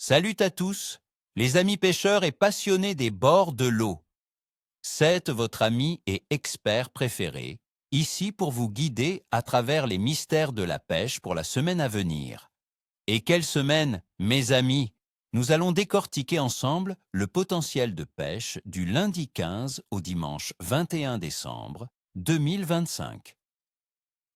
Salut à tous, les amis pêcheurs et passionnés des bords de l'eau. C'est votre ami et expert préféré, ici pour vous guider à travers les mystères de la pêche pour la semaine à venir. Et quelle semaine, mes amis! Nous allons décortiquer ensemble le potentiel de pêche du lundi 15 au dimanche 21 décembre 2025.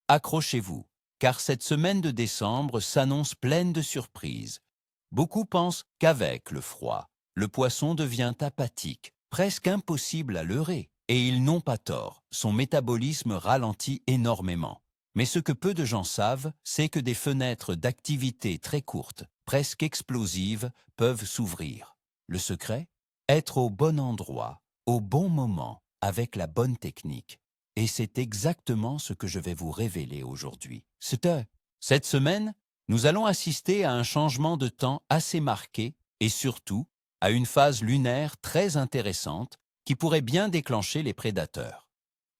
Accrochez-vous, car cette semaine de décembre s'annonce pleine de surprises. Beaucoup pensent qu'avec le froid, le poisson devient apathique, presque impossible à leurrer. Et ils n'ont pas tort, son métabolisme ralentit énormément. Mais ce que peu de gens savent, c'est que des fenêtres d'activité très courtes, presque explosives, peuvent s'ouvrir. Le secret? Être au bon endroit, au bon moment, avec la bonne technique. Et c'est exactement ce que je vais vous révéler aujourd'hui. Cette semaine, nous allons assister à un changement de temps assez marqué et surtout à une phase lunaire très intéressante qui pourrait bien déclencher les prédateurs.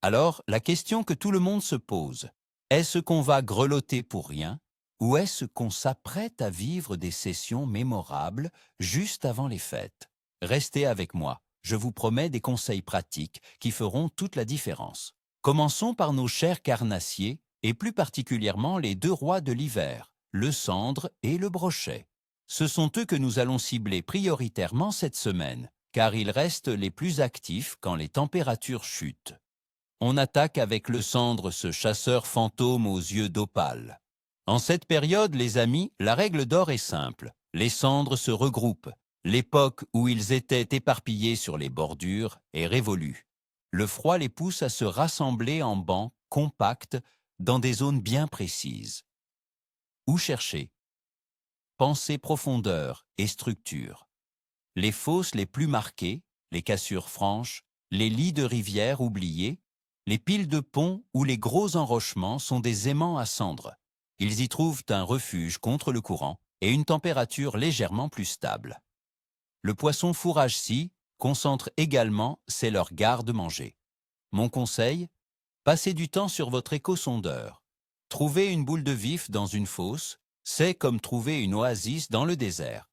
Alors, la question que tout le monde se pose, est-ce qu'on va grelotter pour rien ou est-ce qu'on s'apprête à vivre des sessions mémorables juste avant les fêtes? Restez avec moi, je vous promets des conseils pratiques qui feront toute la différence. Commençons par nos chers carnassiers et plus particulièrement les deux rois de l'hiver, le cendre et le brochet. Ce sont eux que nous allons cibler prioritairement cette semaine, car ils restent les plus actifs quand les températures chutent. On attaque avec le cendre, ce chasseur fantôme aux yeux d'opale. En cette période, les amis, la règle d'or est simple. Les cendres se regroupent. L'époque où ils étaient éparpillés sur les bordures est révolue. Le froid les pousse à se rassembler en bancs compacts dans des zones bien précises. Où chercher? Pensez profondeur et structure. Les fosses les plus marquées, les cassures franches, les lits de rivières oubliés, les piles de ponts ou les gros enrochements sont des aimants à cendres. Ils y trouvent un refuge contre le courant et une température légèrement plus stable. Le poisson fourrage-scie concentre également, c'est leur garde-manger. Mon conseil? Passez du temps sur votre échosondeur. Trouver une boule de vif dans une fosse, c'est comme trouver une oasis dans le désert.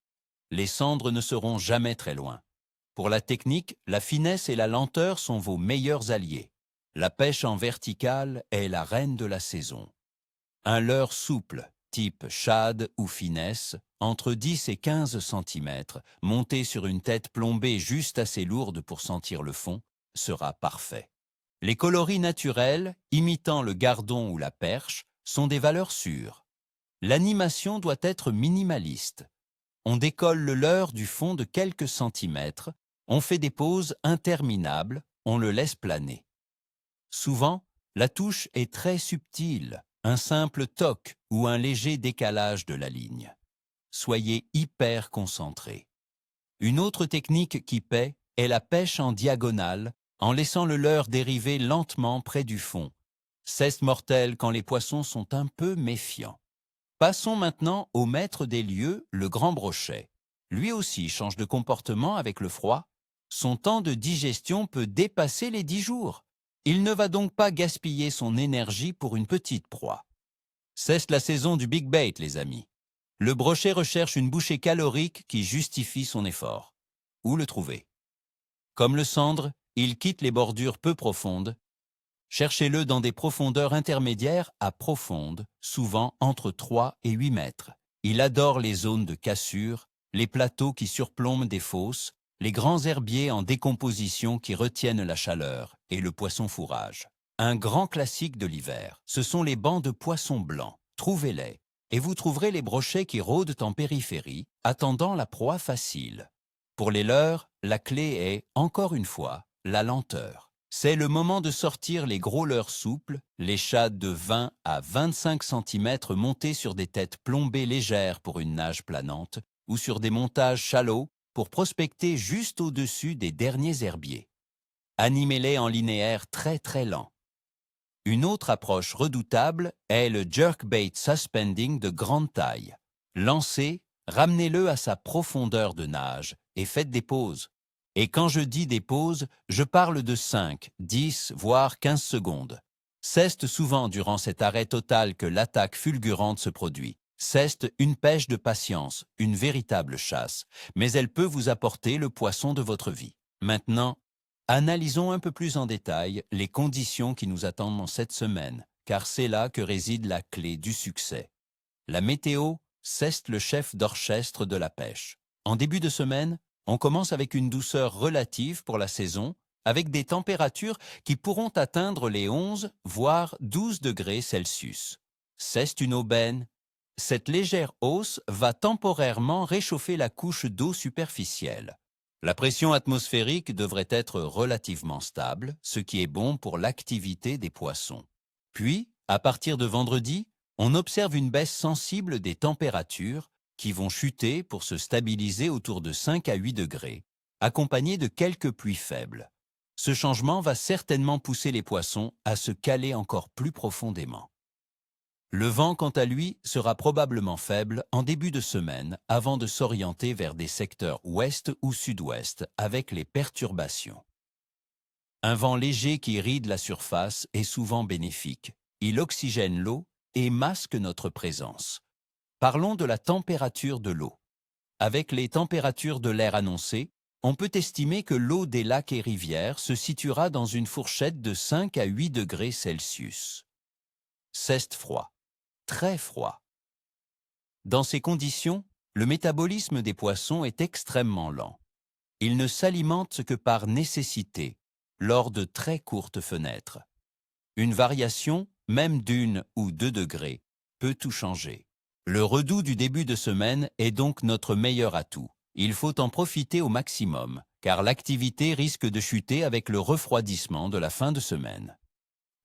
Les cendres ne seront jamais très loin. Pour la technique, la finesse et la lenteur sont vos meilleurs alliés. La pêche en verticale est la reine de la saison. Un leurre souple, type shad ou finesse, entre 10 et 15 cm, monté sur une tête plombée juste assez lourde pour sentir le fond, sera parfait. Les coloris naturels, imitant le gardon ou la perche, sont des valeurs sûres. L'animation doit être minimaliste. On décolle le leurre du fond de quelques centimètres, on fait des pauses interminables, on le laisse planer. Souvent, la touche est très subtile, un simple toc ou un léger décalage de la ligne. Soyez hyper concentrés. Une autre technique qui paie est la pêche en diagonale, en laissant le leurre dériver lentement près du fond. C'est mortel quand les poissons sont un peu méfiants. Passons maintenant au maître des lieux, le grand brochet. Lui aussi change de comportement avec le froid. Son temps de digestion peut dépasser les 10 jours. Il ne va donc pas gaspiller son énergie pour une petite proie. C'est la saison du big bait, les amis. Le brochet recherche une bouchée calorique qui justifie son effort. Où le trouver? Comme le cendre, il quitte les bordures peu profondes. Cherchez-le dans des profondeurs intermédiaires à profondes, souvent entre 3 et 8 mètres. Il adore les zones de cassure, les plateaux qui surplombent des fosses, les grands herbiers en décomposition qui retiennent la chaleur et le poisson fourrage. Un grand classique de l'hiver, ce sont les bancs de poissons blancs. Trouvez-les et vous trouverez les brochets qui rôdent en périphérie, attendant la proie facile. Pour les leurres, la clé est, encore une fois, la lenteur. C'est le moment de sortir les gros leurres souples, les shad de 20 à 25 cm montés sur des têtes plombées légères pour une nage planante ou sur des montages shallow pour prospecter juste au-dessus des derniers herbiers. Animez-les en linéaire très très lent. Une autre approche redoutable est le jerkbait suspending de grande taille. Lancez, ramenez-le à sa profondeur de nage et faites des pauses. Et quand je dis des pauses, je parle de 5, 10, voire 15 secondes. C'est souvent durant cet arrêt total que l'attaque fulgurante se produit. C'est une pêche de patience, une véritable chasse, mais elle peut vous apporter le poisson de votre vie. Maintenant, analysons un peu plus en détail les conditions qui nous attendent en cette semaine, car c'est là que réside la clé du succès. La météo, c'est le chef d'orchestre de la pêche. En début de semaine, on commence avec une douceur relative pour la saison, avec des températures qui pourront atteindre les 11 voire 12 degrés Celsius. C'est une aubaine. Cette légère hausse va temporairement réchauffer la couche d'eau superficielle. La pression atmosphérique devrait être relativement stable, ce qui est bon pour l'activité des poissons. Puis, à partir de vendredi, on observe une baisse sensible des températures qui vont chuter pour se stabiliser autour de 5 à 8 degrés, accompagnées de quelques pluies faibles. Ce changement va certainement pousser les poissons à se caler encore plus profondément. Le vent, quant à lui, sera probablement faible en début de semaine avant de s'orienter vers des secteurs ouest ou sud-ouest avec les perturbations. Un vent léger qui ride la surface est souvent bénéfique. Il oxygène l'eau et masque notre présence. Parlons de la température de l'eau. Avec les températures de l'air annoncées, on peut estimer que l'eau des lacs et rivières se situera dans une fourchette de 5 à 8 degrés Celsius. C'est froid. Très froid. Dans ces conditions, le métabolisme des poissons est extrêmement lent. Ils ne s'alimentent que par nécessité, lors de très courtes fenêtres. Une variation, même d'1 ou 2 degrés, peut tout changer. Le redout du début de semaine est donc notre meilleur atout. Il faut en profiter au maximum, car l'activité risque de chuter avec le refroidissement de la fin de semaine.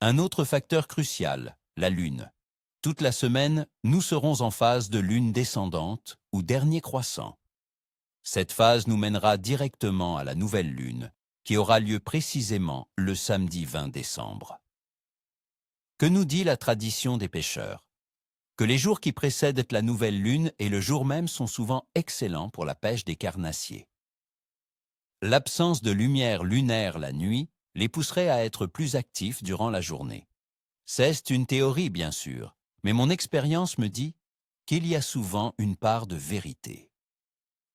Un autre facteur crucial, la Lune. Toute la semaine, nous serons en phase de lune descendante ou dernier croissant. Cette phase nous mènera directement à la nouvelle lune, qui aura lieu précisément le samedi 20 décembre. Que nous dit la tradition des pêcheurs? Que les jours qui précèdent la nouvelle lune et le jour même sont souvent excellents pour la pêche des carnassiers. L'absence de lumière lunaire la nuit les pousserait à être plus actifs durant la journée. C'est une théorie, bien sûr, mais mon expérience me dit qu'il y a souvent une part de vérité.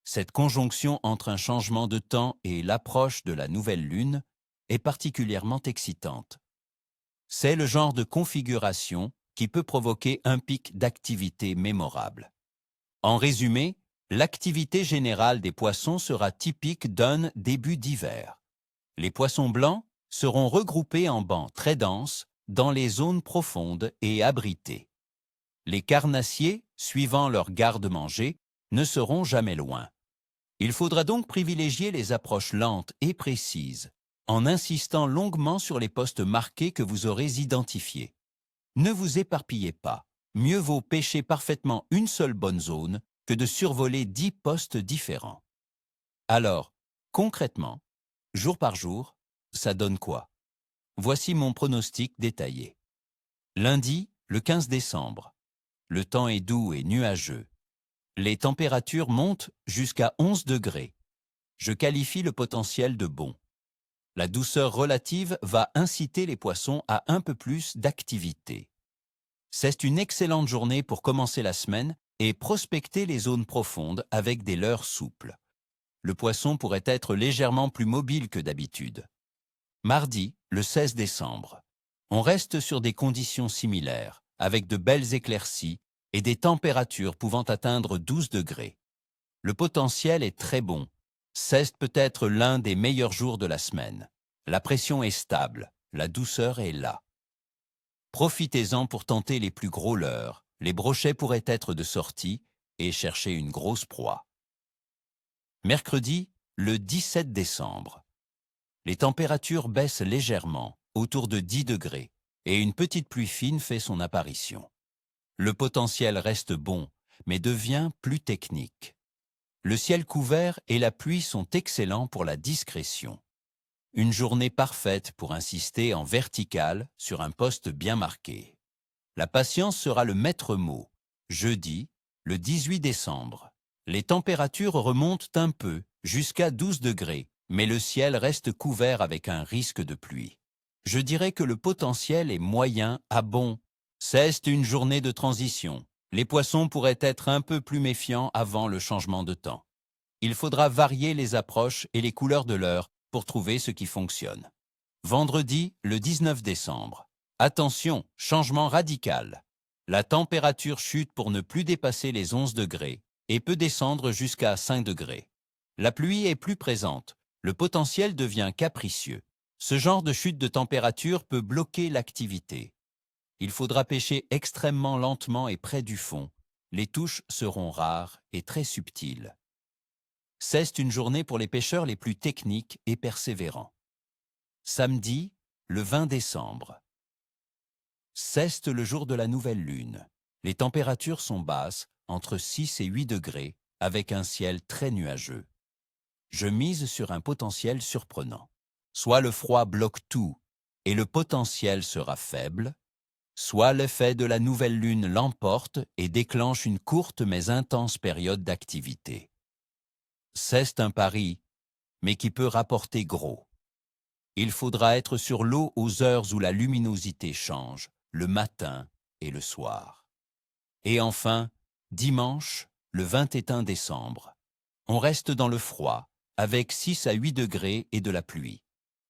Cette conjonction entre un changement de temps et l'approche de la nouvelle lune est particulièrement excitante. C'est le genre de configuration qui peut provoquer un pic d'activité mémorable. En résumé, l'activité générale des poissons sera typique d'un début d'hiver. Les poissons blancs seront regroupés en bancs très denses dans les zones profondes et abritées. Les carnassiers, suivant leur garde-manger, ne seront jamais loin. Il faudra donc privilégier les approches lentes et précises, en insistant longuement sur les postes marqués que vous aurez identifiés. Ne vous éparpillez pas. Mieux vaut pêcher parfaitement une seule bonne zone que de survoler 10 postes différents. Alors, concrètement, jour par jour, ça donne quoi? Voici mon pronostic détaillé. Lundi, le 15 décembre. Le temps est doux et nuageux. Les températures montent jusqu'à 11 degrés. Je qualifie le potentiel de bon. La douceur relative va inciter les poissons à un peu plus d'activité. C'est une excellente journée pour commencer la semaine et prospecter les zones profondes avec des leurres souples. Le poisson pourrait être légèrement plus mobile que d'habitude. Mardi, le 16 décembre. On reste sur des conditions similaires, avec de belles éclaircies et des températures pouvant atteindre 12 degrés. Le potentiel est très bon. C'est peut-être l'un des meilleurs jours de la semaine. La pression est stable, la douceur est là. Profitez-en pour tenter les plus gros leurres. Les brochets pourraient être de sortie et chercher une grosse proie. Mercredi, le 17 décembre. Les températures baissent légèrement, autour de 10 degrés, et une petite pluie fine fait son apparition. Le potentiel reste bon, mais devient plus technique. Le ciel couvert et la pluie sont excellents pour la discrétion. Une journée parfaite pour insister en vertical sur un poste bien marqué. La patience sera le maître mot. Jeudi, le 18 décembre. Les températures remontent un peu, jusqu'à 12 degrés, mais le ciel reste couvert avec un risque de pluie. Je dirais que le potentiel est moyen à bon. C'est une journée de transition. Les poissons pourraient être un peu plus méfiants avant le changement de temps. Il faudra varier les approches et les couleurs de leurre pour trouver ce qui fonctionne. Vendredi, le 19 décembre. Attention, changement radical. La température chute pour ne plus dépasser les 11 degrés et peut descendre jusqu'à 5 degrés. La pluie est plus présente. Le potentiel devient capricieux. Ce genre de chute de température peut bloquer l'activité. Il faudra pêcher extrêmement lentement et près du fond. Les touches seront rares et très subtiles. C'est une journée pour les pêcheurs les plus techniques et persévérants. Samedi, le 20 décembre. C'est le jour de la nouvelle lune. Les températures sont basses, entre 6 et 8 degrés, avec un ciel très nuageux. Je mise sur un potentiel surprenant. Soit le froid bloque tout et le potentiel sera faible, soit l'effet de la nouvelle lune l'emporte et déclenche une courte mais intense période d'activité. C'est un pari, mais qui peut rapporter gros. Il faudra être sur l'eau aux heures où la luminosité change, le matin et le soir. Et enfin, dimanche, le 21 décembre. On reste dans le froid, avec 6 à 8 degrés et de la pluie.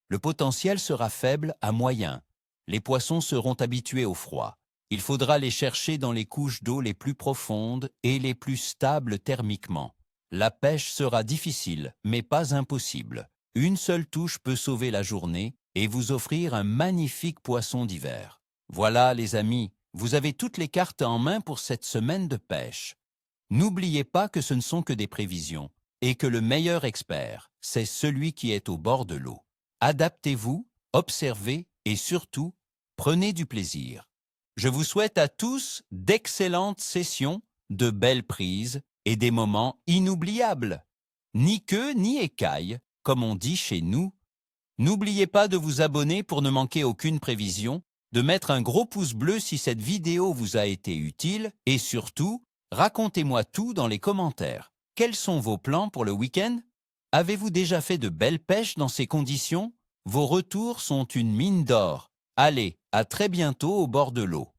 Le potentiel sera faible à moyen. Les poissons seront habitués au froid. Il faudra les chercher dans les couches d'eau les plus profondes et les plus stables thermiquement. La pêche sera difficile, mais pas impossible. Une seule touche peut sauver la journée et vous offrir un magnifique poisson d'hiver. Voilà les amis, vous avez toutes les cartes en main pour cette semaine de pêche. N'oubliez pas que ce ne sont que des prévisions et que le meilleur expert, c'est celui qui est au bord de l'eau. Adaptez-vous, observez et surtout, prenez du plaisir. Je vous souhaite à tous d'excellentes sessions, de belles prises et des moments inoubliables. Ni queue ni écaille, comme on dit chez nous. N'oubliez pas de vous abonner pour ne manquer aucune prévision, de mettre un gros pouce bleu si cette vidéo vous a été utile et surtout, racontez-moi tout dans les commentaires. Quels sont vos plans pour le week-end? Avez-vous déjà fait de belles pêches dans ces conditions? Vos retours sont une mine d'or. Allez, à très bientôt au bord de l'eau.